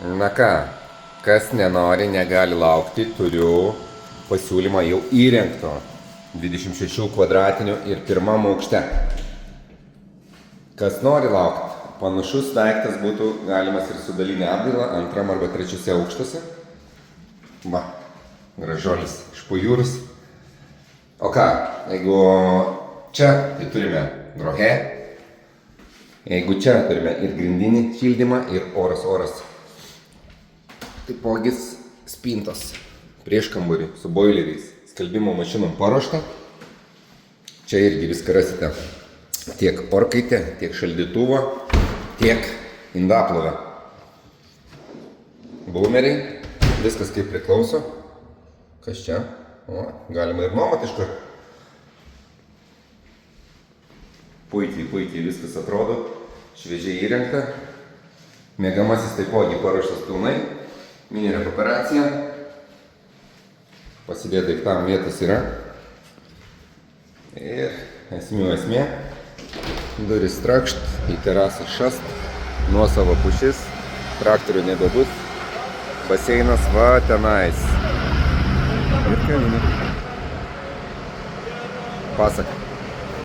Na ką, kas nenori, negali laukti, turiu pasiūlymą jau įrengto 26 kvadratinių ir pirmam aukšte. Kas nori laukti, panašus daiktas būtų galimas ir su dalinė apdaila antram arba trečiose aukštuose. Va, gražuolis špujūrus. O ką, jeigu čia, tai turime drohe. Jeigu čia turime ir grindinį šildymą, ir oras. Taipogi spintos prieš kambarį su boileriais, skalbimo mašinom paruošta. Čia irgi viską rasite. Tiek orkaitę, tiek šaldytuvą, tiek indaplovę. Būmeriai, viskas kaip priklauso. Kas čia? O, galima ir nuomoti iš karto. Puikiai viskas atrodo. Šviežiai įrengta. Miegamasis taipogi paruoštas pilnai. Mini rekuperacija. Pasidėti daiktam vietos yra. Ir esmė. Duris trakšt, į terasą šast. Nuosava pušis. Traktorių nebebus. Baseinas va tenais. Ir kavinė. Pasak.